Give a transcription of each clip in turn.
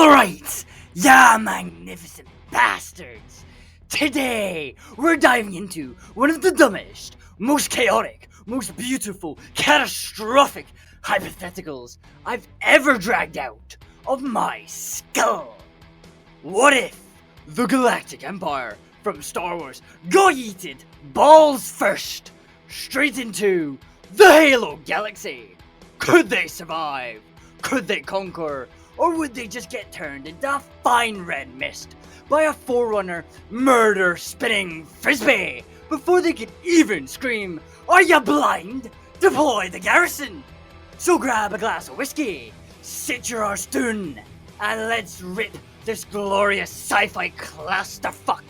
Alright, yeah, magnificent bastards. Today, we're diving into one of the dumbest, most chaotic, most beautiful, catastrophic hypotheticals I've ever dragged out of my skull. What if the Galactic Empire from Star Wars got yeeted balls first straight into the Halo galaxy? Could they survive? Could they conquer? Or would they just get turned into a fine red mist by a Forerunner murder-spinning frisbee before they could even scream, "Are you blind? Deploy the garrison!" So grab a glass of whiskey, sit your arse down, and let's rip this glorious sci-fi clusterfuck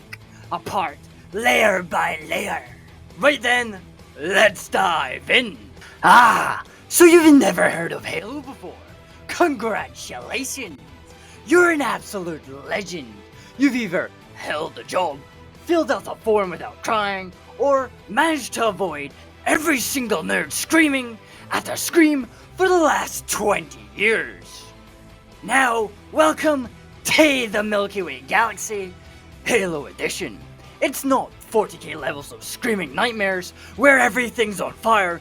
apart layer by layer. Right then, let's dive in. So you've never heard of Halo before? Congratulations! You're an absolute legend. You've either held a job, filled out a form without crying, or managed to avoid every single nerd screaming at the scream for the last 20 years. Now, welcome to the Milky Way Galaxy, Halo Edition. It's not 40k levels of screaming nightmares where everything's on fire,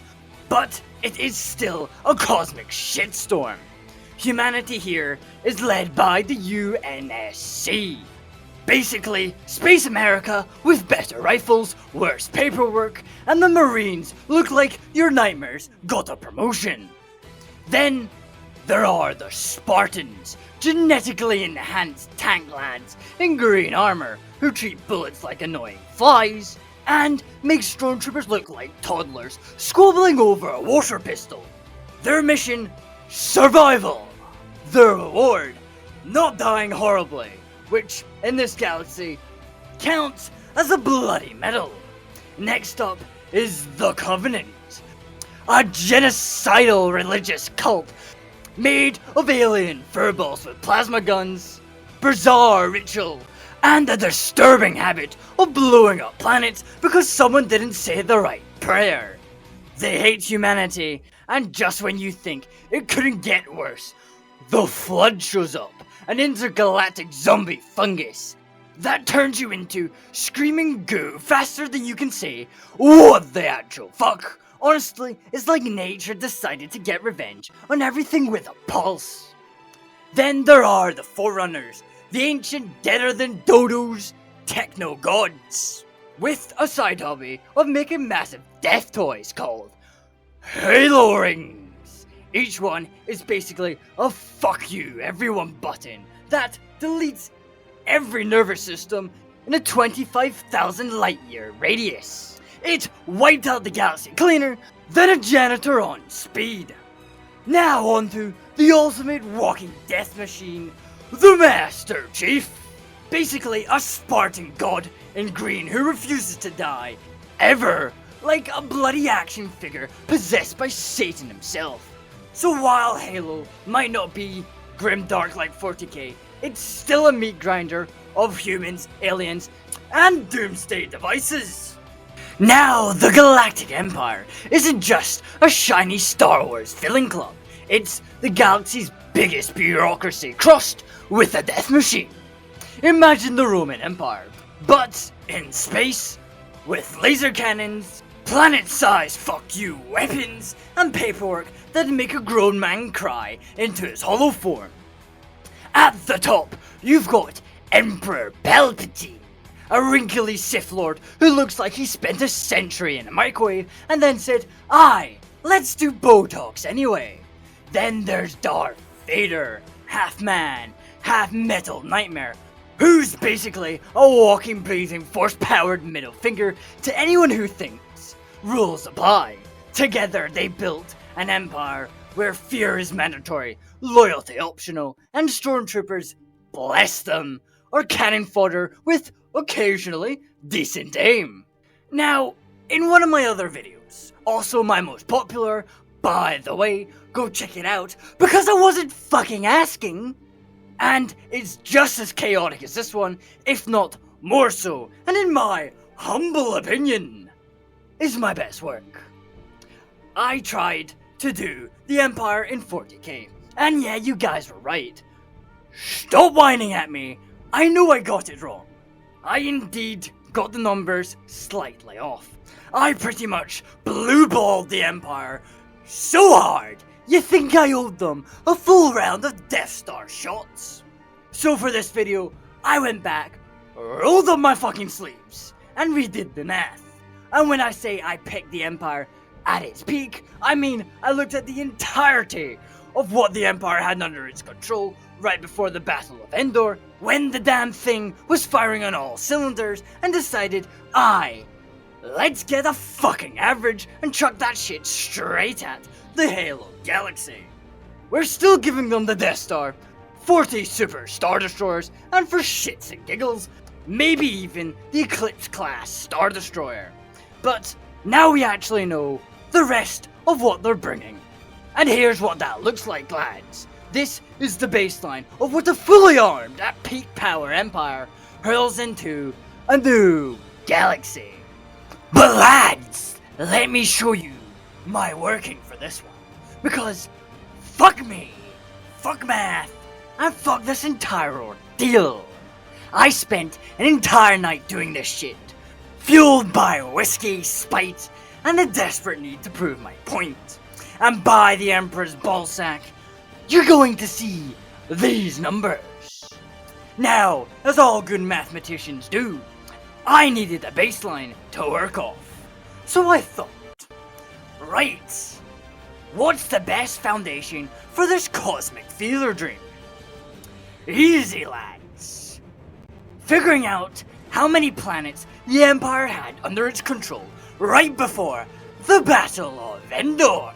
but it is still a cosmic shitstorm. Humanity here is led by the UNSC. Basically, Space America with better rifles, worse paperwork, and the Marines look like your nightmares got a promotion. Then, there are the Spartans, genetically enhanced tank lads in green armor who treat bullets like annoying flies and make stormtroopers look like toddlers squabbling over a water pistol. Their mission: survival. Their reward: not dying horribly, which in this galaxy counts as a bloody medal. Next up is the Covenant, a genocidal religious cult made of alien furballs with plasma guns, bizarre ritual, and a disturbing habit of blowing up planets because someone didn't say the right prayer. They hate humanity, and just when you think it couldn't get worse, the Flood shows up, an intergalactic zombie fungus that turns you into screaming goo faster than you can say what the actual fuck. Honestly, it's like nature decided to get revenge on everything with a pulse. Then there are the Forerunners, the ancient deader-than-dodos techno-gods, with a side hobby of making massive death toys called Halo Rings. Each one is basically a fuck you everyone button that deletes every nervous system in a 25,000 light year radius. It wiped out the galaxy cleaner than a janitor on speed. Now on to the ultimate walking death machine, the Master Chief. Basically a Spartan god in green who refuses to die, ever, like a bloody action figure possessed by Satan himself. So while Halo might not be grimdark like 40k, it's still a meat grinder of humans, aliens, and doomsday devices. Now, the Galactic Empire isn't just a shiny Star Wars villain club. It's the galaxy's biggest bureaucracy crossed with a death machine. Imagine the Roman Empire, but in space, with laser cannons, planet-sized fuck you weapons, and paperwork that make a grown man cry into his hollow form. At the top, you've got Emperor Palpatine, a wrinkly Sith Lord who looks like he spent a century in a microwave and then said, "Aye, let's do Botox anyway." Then there's Darth Vader, half man, half metal nightmare, who's basically a walking, breathing, force-powered middle finger to anyone who thinks rules apply. Together they built an empire where fear is mandatory, loyalty optional, and stormtroopers, bless them, are cannon fodder with occasionally decent aim. Now, in one of my other videos, also my most popular, by the way, go check it out, because I wasn't fucking asking, and it's just as chaotic as this one, if not more so, and in my humble opinion, is my best work. I tried to do the Empire in 40k, and yeah, you guys were right. Stop whining at me. I know I got it wrong. I indeed got the numbers slightly off. I pretty much blue-balled the Empire so hard, you think I owed them a full round of Death Star shots. So for this video, I went back, rolled up my fucking sleeves, and redid the math. And when I say I picked the Empire at its peak, I mean I looked at the entirety of what the Empire had under its control right before the Battle of Endor, when the damn thing was firing on all cylinders, and decided, let's get a fucking average and chuck that shit straight at the Halo Galaxy. We're still giving them the Death Star, 40 Super Star Destroyers, and for shits and giggles, maybe even the Eclipse class Star Destroyer. But now we actually know the rest of what they're bringing. And here's what that looks like, lads. This is the baseline of what a fully armed, at peak power Empire hurls into a new galaxy. But lads, let me show you my working for this one. Because fuck me, fuck math, and fuck this entire ordeal. I spent an entire night doing this shit, fueled by whiskey, spite, and a desperate need to prove my point. And by the Emperor's ballsack, you're going to see these numbers. Now, as all good mathematicians do, I needed a baseline to work off. So I thought, right, what's the best foundation for this cosmic fever dream? Easy, lads. Figuring out how many planets the Empire had under its control right before the Battle of Endor.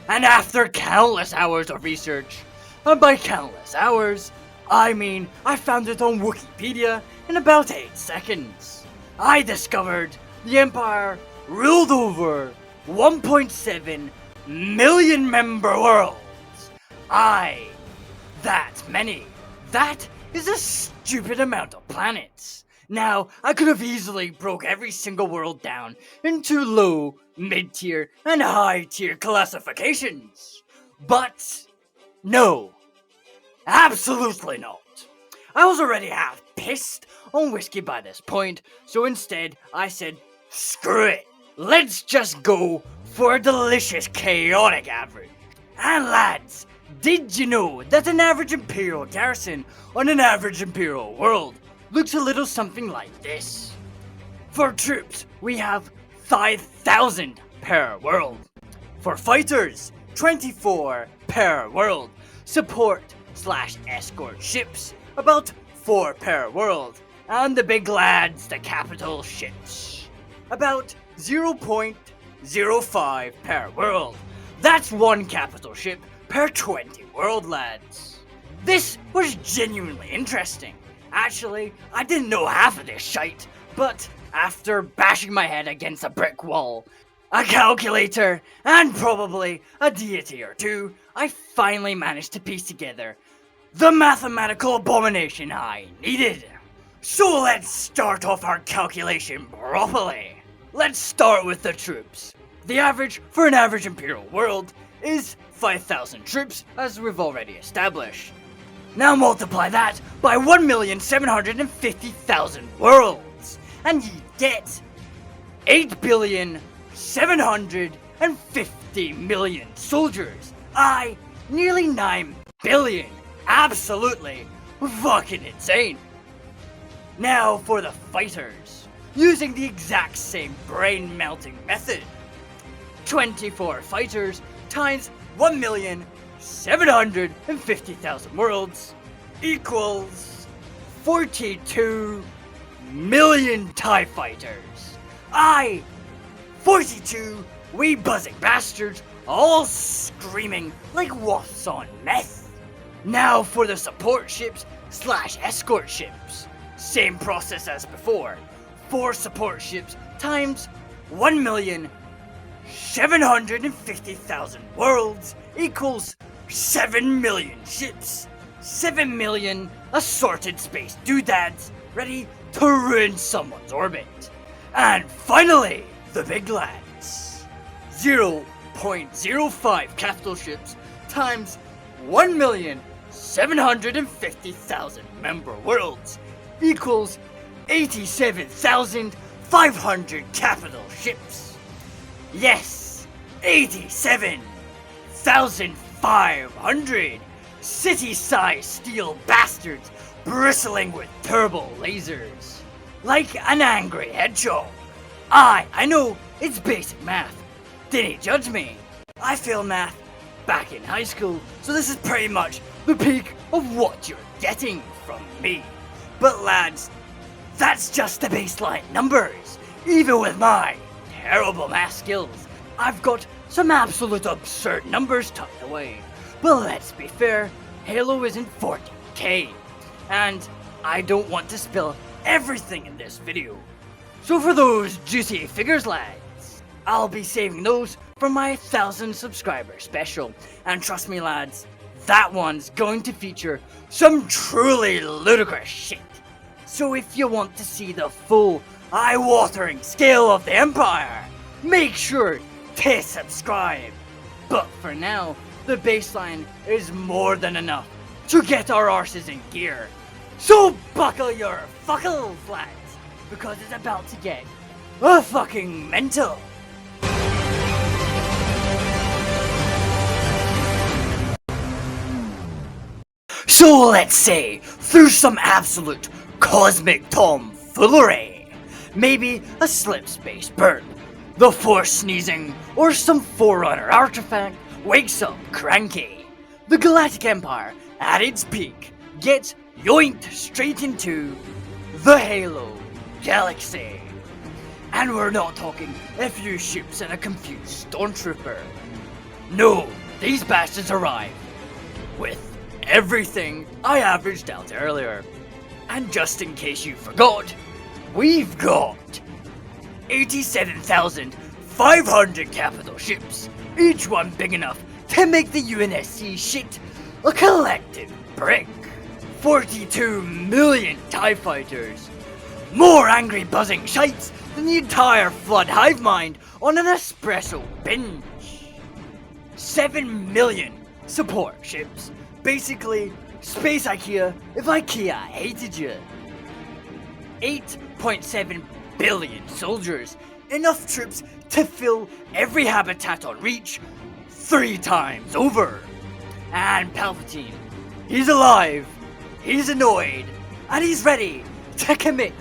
And after countless hours of research, and by countless hours, I mean I found it on Wikipedia in about 8 seconds, I discovered the Empire ruled over 1.7 million member worlds. That many. That is a stupid amount of planets. Now, I could have easily broke every single world down into low, mid-tier, and high-tier classifications. But no, absolutely not. I was already half pissed on whiskey by this point, so instead I said, screw it. Let's just go for a delicious chaotic average. And lads, did you know that an average Imperial garrison on an average Imperial world looks a little something like this? For troops, we have 5,000 per world. For fighters, 24 per world. Support/escort ships, about 4 per world. And the big lads, the capital ships, about 0.05 per world. That's 1 capital ship per 20 world, lads. This was genuinely interesting. Actually, I didn't know half of this shite, but after bashing my head against a brick wall, a calculator, and probably a deity or two, I finally managed to piece together the mathematical abomination I needed. So let's start off our calculation properly. Let's start with the troops. The average for an average Imperial world is 5,000 troops, as we've already established. Now multiply that by 1,750,000 worlds, and you get 8,750,000,000 soldiers. Nearly 9 billion. Absolutely fucking insane. Now for the fighters, using the exact same brain-melting method. 24 fighters times 1,750,000 worlds equals 42 million TIE fighters. 42 wee buzzing bastards, all screaming like wasps on meth. Now for the support ships/escort ships. Same process as before. 4 support ships times 1,750,000 worlds equals 7 million ships. 7 million assorted space doodads ready to ruin someone's orbit. And finally, the big lads. 0.05 capital ships times 1,750,000 750,000 member worlds equals 87,500 capital ships. Yes, 87,500 city-sized steel bastards bristling with turbo lasers. Like an angry hedgehog. I know, it's basic math. Didn't judge me. I failed math back in high school, so this is pretty much the peak of what you're getting from me. But lads, that's just the baseline numbers. Even with my terrible math skills, I've got some absolute absurd numbers tucked away. But let's be fair, Halo isn't 40k, and I don't want to spill everything in this video. So for those juicy figures, lads, I'll be saving those for my 1,000 subscriber special. And trust me, lads, that one's going to feature some truly ludicrous shit. So if you want to see the full, eye-watering scale of the Empire, make sure to subscribe. But for now, the baseline is more than enough to get our arses in gear. So buckle your fuckles, lads, because it's about to get fucking mental. So let's say, through some absolute cosmic tomfoolery, maybe a slip space burp, the Force sneezing, or some Forerunner artifact wakes up cranky, the Galactic Empire, at its peak, gets yoinked straight into the Halo Galaxy. And we're not talking a few ships and a confused stormtrooper. No, these bastards arrive with everything I averaged out earlier. And just in case you forgot, we've got 87,500 capital ships, each one big enough to make the UNSC shit a collective brick. 42 million TIE fighters, more angry buzzing shites than the entire Flood hive mind on an espresso binge. 7 million support ships, basically Space IKEA if IKEA hated you. 8.7 billion soldiers, enough troops to fill every habitat on Reach 3 times over. And Palpatine, he's alive, he's annoyed, and he's ready to commit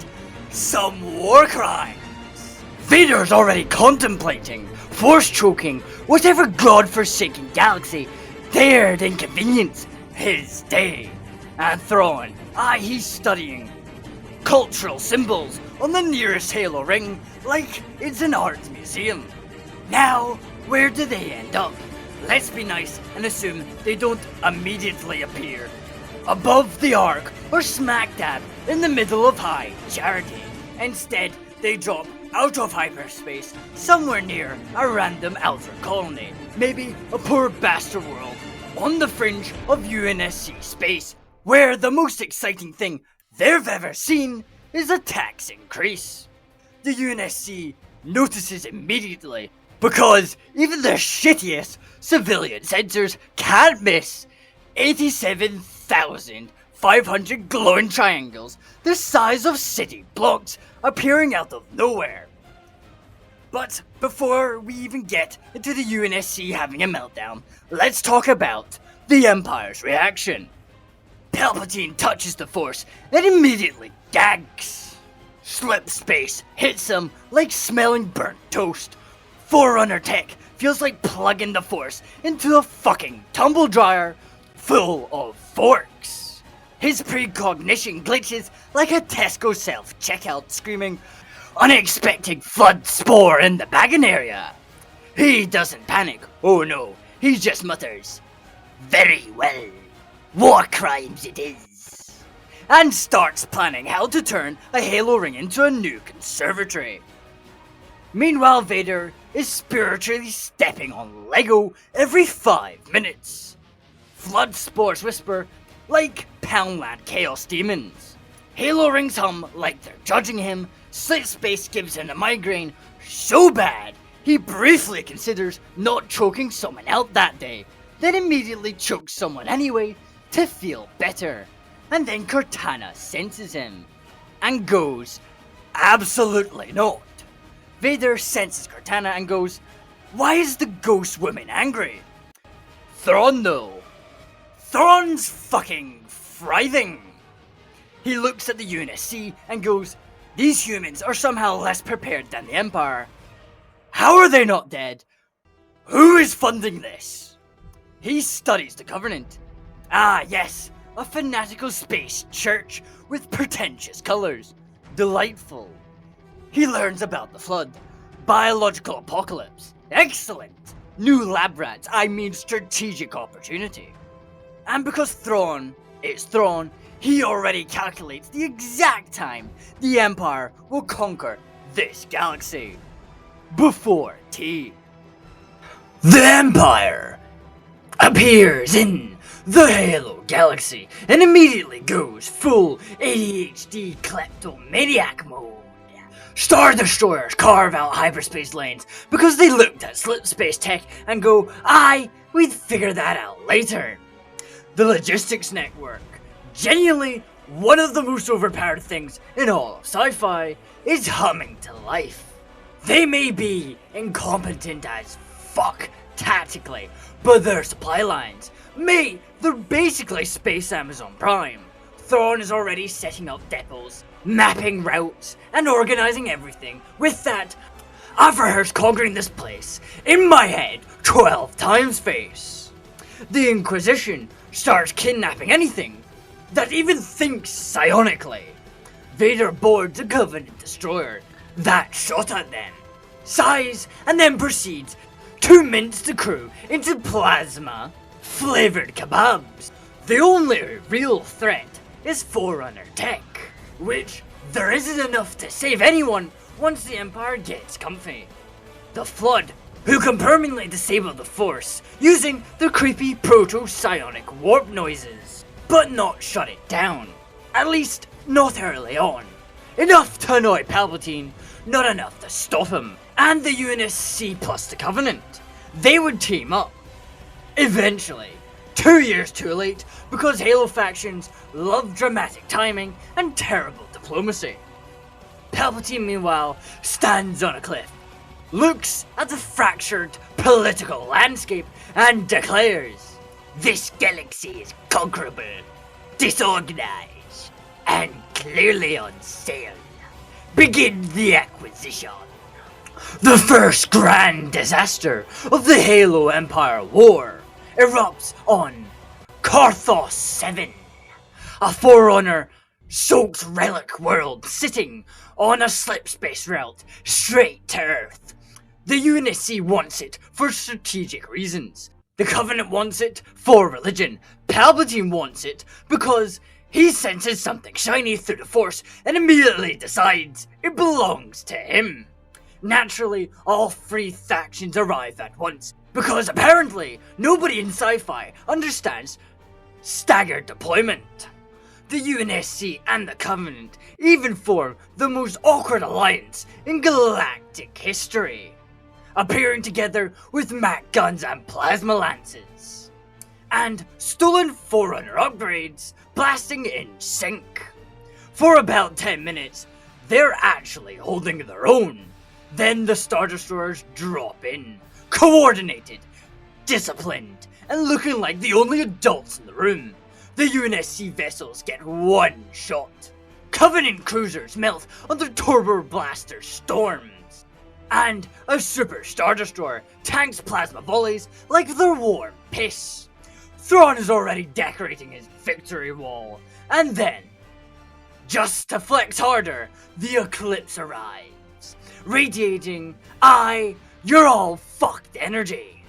some war crimes. Vader's already contemplating force choking whatever godforsaken galaxy dared inconvenience his day. And Thrawn, he's studying cultural symbols on the nearest Halo ring like it's an art museum. Now, where do they end up? Let's be nice and assume they don't immediately appear above the Ark or smack dab in the middle of high charity. Instead, they drop out of hyperspace somewhere near a random outer colony, maybe a poor bastard world on the fringe of UNSC space, where the most exciting thing they've ever seen is a tax increase. The UNSC notices immediately, because even the shittiest civilian sensors can't miss 87,500 glowing triangles the size of city blocks appearing out of nowhere. But before we even get into the UNSC having a meltdown, let's talk about the Empire's reaction. Palpatine touches the Force and immediately gags. Slip space hits him like smelling burnt toast. Forerunner tech feels like plugging the Force into a fucking tumble dryer full of forks. His precognition glitches like a Tesco self-checkout screaming, "Unexpected flood spore in the bagging area." He doesn't panic, oh no, he just mutters, "Very well, war crimes it is," and starts planning how to turn a Halo ring into a new conservatory. Meanwhile, Vader is spiritually stepping on Lego every 5 minutes. Flood spores whisper like Poundland Chaos Demons. Halo rings hum like they're judging him. Slip space gives him a migraine so bad he briefly considers not choking someone out that day, then immediately chokes someone anyway to feel better. And then Cortana senses him and goes, absolutely not. Vader senses Cortana and goes, why is the ghost woman angry? Thrawn though. Thrawn's fucking frithing. He looks at the UNSC and goes, these humans are somehow less prepared than the Empire. How are they not dead? Who is funding this? He studies the Covenant. Ah yes, a fanatical space church with pretentious colors. Delightful. He learns about the Flood. Biological apocalypse. Excellent. New lab rats, I mean strategic opportunity. And because Thrawn is Thrawn, he already calculates the exact time the Empire will conquer this galaxy. Before tea. The Empire appears in the Halo galaxy and immediately goes full ADHD kleptomaniac mode. Star Destroyers carve out hyperspace lanes because they looked at slip space tech and go, aye, we'd figure that out later. The logistics network, genuinely one of the most overpowered things in all of sci-fi, is humming to life. They may be incompetent as fuck tactically, but their supply lines, mate, they're basically Space Amazon Prime. Thrawn is already setting up depots, mapping routes, and organizing everything with that I've rehearsed conquering this place in my head 12 times face. The Inquisition starts kidnapping anything that even thinks psionically. Vader boards a Covenant destroyer that shot at them, sighs, and then proceeds to mince the crew into plasma-flavored kebabs. The only real threat is Forerunner tech, which there isn't enough to save anyone once the Empire gets comfy. The Flood, who can permanently disable the Force using the creepy proto-psionic warp noises, but not shut it down. At least, not early on. Enough to annoy Palpatine, not enough to stop him. And the UNSC plus the Covenant. They would team up. Eventually. 2 years too late, because Halo factions love dramatic timing and terrible diplomacy. Palpatine, meanwhile, stands on a cliff, looks at the fractured political landscape, and declares, this galaxy is conquerable, disorganized, and clearly on sale. Begin the acquisition. The first grand disaster of the Halo Empire War erupts on Karthos 7, a Forerunner soaked relic world sitting on a slip space route straight to Earth. The UNSC wants it for strategic reasons. The Covenant wants it for religion. Palpatine wants it because he senses something shiny through the Force and immediately decides it belongs to him. Naturally, all three factions arrive at once, because apparently nobody in sci-fi understands staggered deployment. The UNSC and the Covenant even form the most awkward alliance in galactic history, appearing together with Mac guns and plasma lances, and stolen Forerunner upgrades blasting in sync. For about 10 minutes, they're actually holding their own. Then the Star Destroyers drop in, coordinated, disciplined, and looking like the only adults in the room. The UNSC vessels get one shot. Covenant cruisers melt under turbo blaster storms. And a super Star Destroyer tanks plasma volleys like they're warm piss. Thrawn is already decorating his victory wall. And then, just to flex harder, the Eclipse arrives, radiating, you're all fucked energy.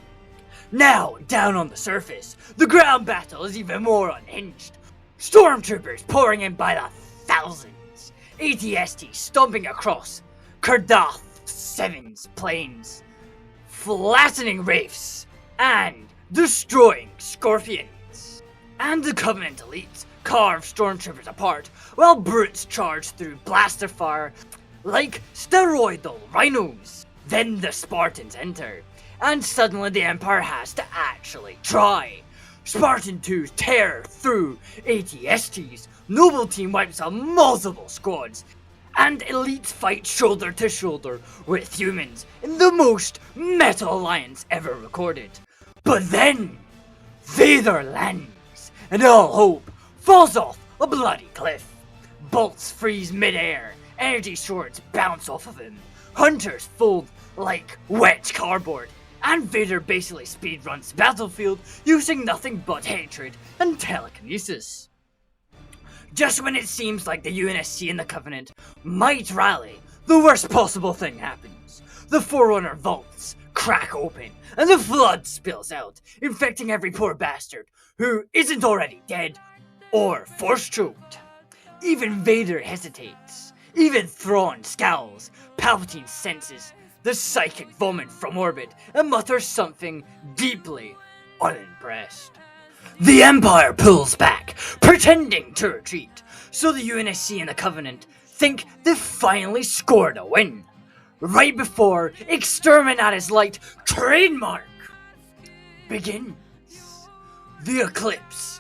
Now, down on the surface, the ground battle is even more unhinged. Stormtroopers pouring in by the thousands. AT-ST stomping across Kardath 7's plains, flattening wraiths and destroying scorpions. And the Covenant elites carve stormtroopers apart while brutes charge through blaster fire like steroidal rhinos. Then the Spartans enter, and suddenly the Empire has to actually try. Spartan 2 tear through ATSTs, Noble Team wipes out multiple squads, and elites fight shoulder to shoulder with humans in the most meta alliance ever recorded. But then, Vader lands, and all hope falls off a bloody cliff. Bolts freeze mid-air, energy swords bounce off of him, hunters fold like wet cardboard, and Vader basically speedruns the battlefield using nothing but hatred and telekinesis. Just when it seems like the UNSC and the Covenant might rally, the worst possible thing happens. The Forerunner vaults crack open, and the flood spills out, infecting every poor bastard who isn't already dead or force-choked. Even Vader hesitates. Even Thrawn scowls. Palpatine senses the psychic vomit from orbit and mutters something deeply unimpressed. The Empire pulls back, pretending to retreat, so the UNSC and the Covenant think they've finally scored a win. Right before Exterminatus Light trademark begins, the eclipse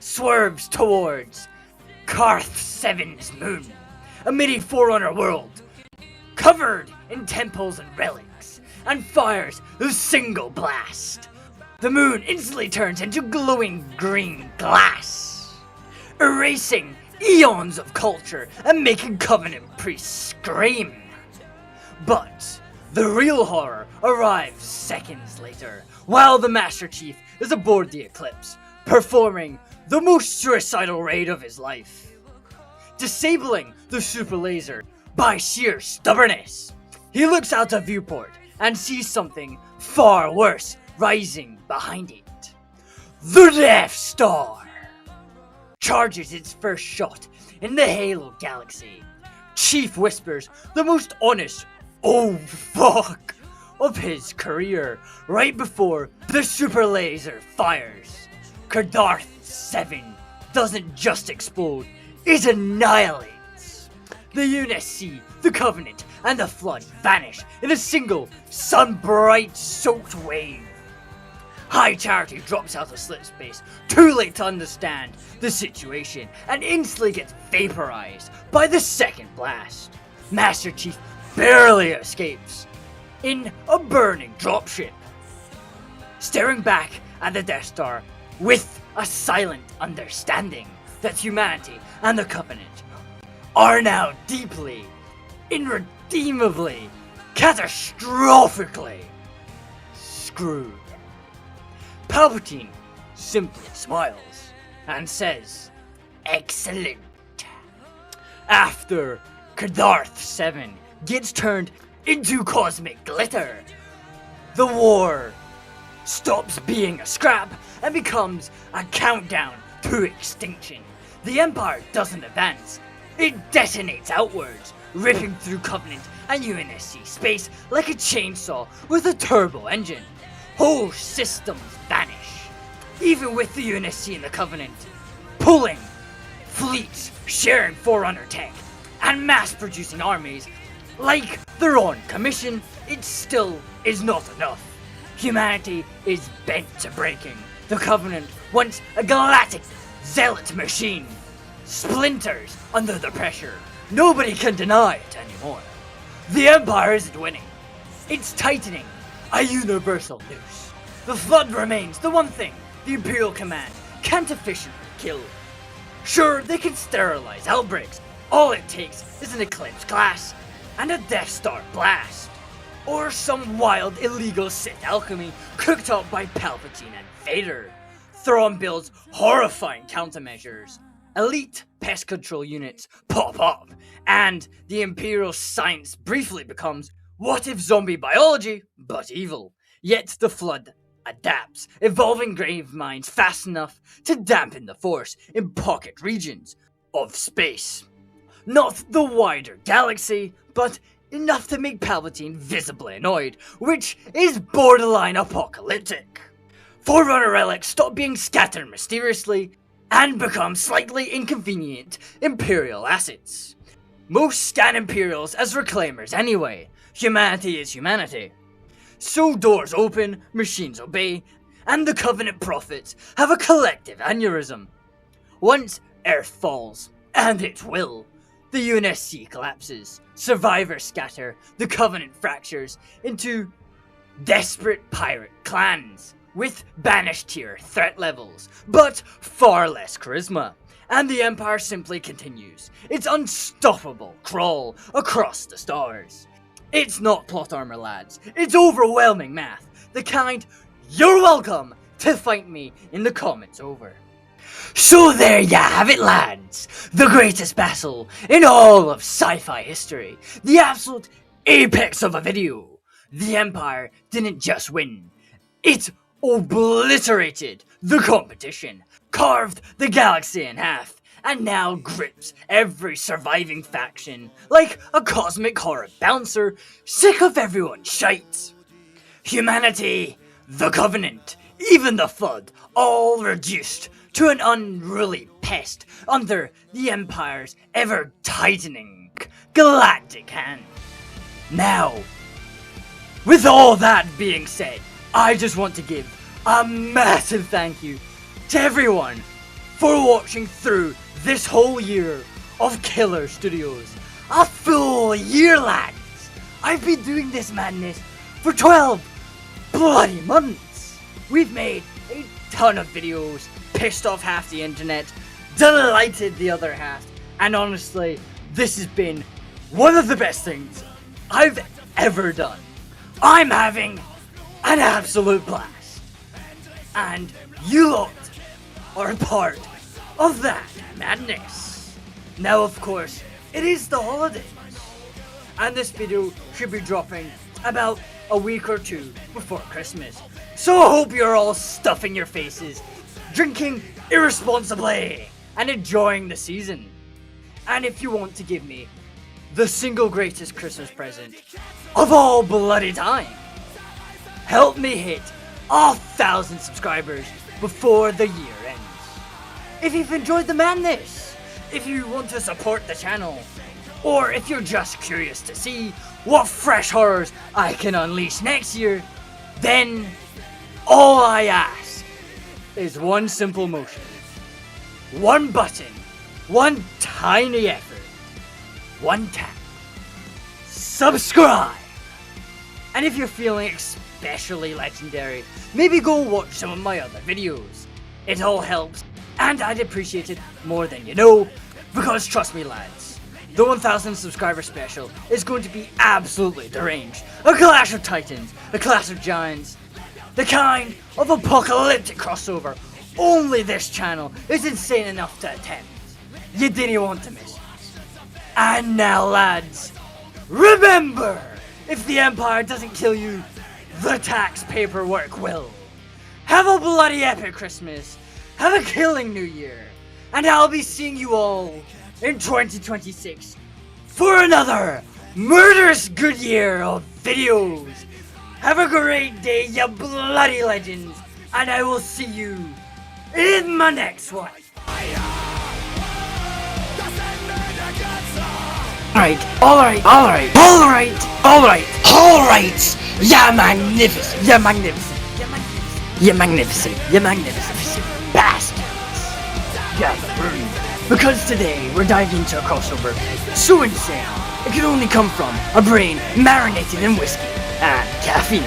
swerves towards Karth 7's moon, a mini Forerunner world covered in temples and relics, and fires a single blast. The moon instantly turns into glowing green glass, erasing eons of culture and making Covenant priests scream. But the real horror arrives seconds later, while the Master Chief is aboard the Eclipse, performing the most suicidal raid of his life, disabling the super laser by sheer stubbornness. He looks out the viewport and sees something far worse rising behind it. The Death Star charges its first shot in the Halo galaxy. Chief whispers the most honest "oh fuck" of his career right before the super laser fires. Darth 7 doesn't just explode, it annihilates. The UNSC, the Covenant, and the Flood vanish in a single sun-bright soaked wave. High Charity drops out of slip space, too late to understand the situation, and instantly gets vaporized by the second blast. Master Chief barely escapes in a burning dropship, staring back at the Death Star with a silent understanding that humanity and the Covenant are now deeply, irredeemably, catastrophically screwed. Palpatine simply smiles and says, "Excellent." After Darth 7 gets turned into cosmic glitter, the war stops being a scrap and becomes a countdown to extinction. The Empire doesn't advance, it detonates outwards, ripping through Covenant and UNSC space like a chainsaw with a turbo engine. Whole systems vanish, even with the UNSC and the Covenant pulling fleets, sharing Forerunner tech, and mass-producing armies like they're on commission. It still is not enough. Humanity is bent to breaking. The Covenant wants a galactic zealot machine. Splinters under the pressure. Nobody can deny it anymore. The Empire isn't winning. It's tightening a universal noose. The Flood remains the one thing the Imperial Command can't efficiently kill. Sure, they can sterilize outbreaks. All it takes is an Eclipse glass and a Death Star blast. Or some wild illegal Sith alchemy cooked up by Palpatine and Vader. Thrawn builds horrifying countermeasures. Elite pest control units pop up, and the Imperial science briefly becomes what if zombie biology, but evil. Yet the Flood adapts, evolving grave mines fast enough to dampen the Force in pocket regions of space. Not the wider galaxy, but enough to make Palpatine visibly annoyed, which is borderline apocalyptic. Forerunner relics stop being scattered mysteriously and become slightly inconvenient Imperial assets. Most scan Imperials as reclaimers anyway. Humanity is humanity. So doors open, machines obey, and the Covenant prophets have a collective aneurysm. Once Earth falls, and it will, the UNSC collapses, survivors scatter, the Covenant fractures into desperate pirate clans with banished tier threat levels, but far less charisma. And the Empire simply continues its unstoppable crawl across the stars. It's not plot armor, lads. It's overwhelming math. The kind you're welcome to fight me in the comments over. So there you have it, lads. The greatest battle in all of sci-fi history. The absolute apex of a video. The Empire didn't just win. It obliterated the competition, carved the galaxy in half, and now grips every surviving faction like a cosmic horror bouncer, sick of everyone's shite. Humanity, the Covenant, even the Flood, all reduced to an unruly pest under the Empire's ever-tightening galactic hand. Now, with all that being said, I just want to give a massive thank you to everyone for watching through this whole year of Killer Studios. A full year, lads! I've been doing this madness for 12 bloody months! We've made a ton of videos, pissed off half the internet, delighted the other half, and honestly, this has been one of the best things I've ever done. I'm having an absolute blast, and you lot are a part of that madness. Now, of course, it is the holidays, and this video should be dropping about a week or two before Christmas. So I hope you're all stuffing your faces, drinking irresponsibly, and enjoying the season. And if you want to give me the single greatest Christmas present of all bloody time, help me hit 1,000 subscribers before the year ends. If you've enjoyed the madness, if you want to support the channel, or if you're just curious to see what fresh horrors I can unleash next year, then all I ask is one simple motion, one button, one tiny effort, one tap. Subscribe! And if you're feeling especially legendary, maybe go watch some of my other videos. It all helps, and I'd appreciate it more than you know, because trust me, lads, the 1,000 subscriber special is going to be absolutely deranged. A clash of titans, a clash of giants, the kind of apocalyptic crossover only this channel is insane enough to attempt. You didn't want to miss it. And now, lads, remember, if the Empire doesn't kill you, the tax paperwork will. Have a bloody epic Christmas, have a killing New Year, and I'll be seeing you all in 2026 for another murderous good year of videos. Have a great day, you bloody legends, and I will see you in my next one. Alright, you're magnificent bastards. Gather, because today we're diving into a crossover so insane it could only come from a brain marinated in whiskey and caffeine.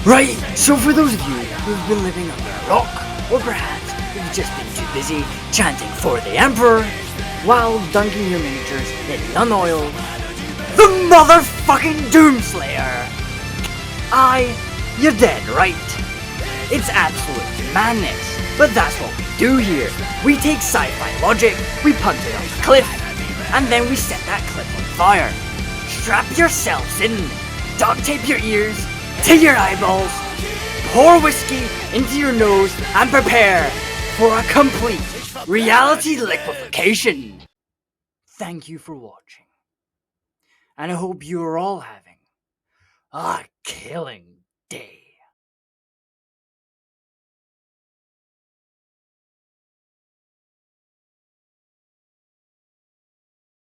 Right, so for those of you who've been living under a rock, or perhaps you've just been too busy chanting for the Emperor while dunking your miniatures in unoiled, the motherfucking Doomslayer! You're dead, right? It's absolute madness, but that's what we do here. We take sci-fi logic, we punt it off a cliff, and then we set that cliff on fire. Strap yourselves in, duct tape your ears to your eyeballs, pour whiskey into your nose, and prepare for a complete reality liquefaction. Thank you for watching, and I hope you are all having a killing day.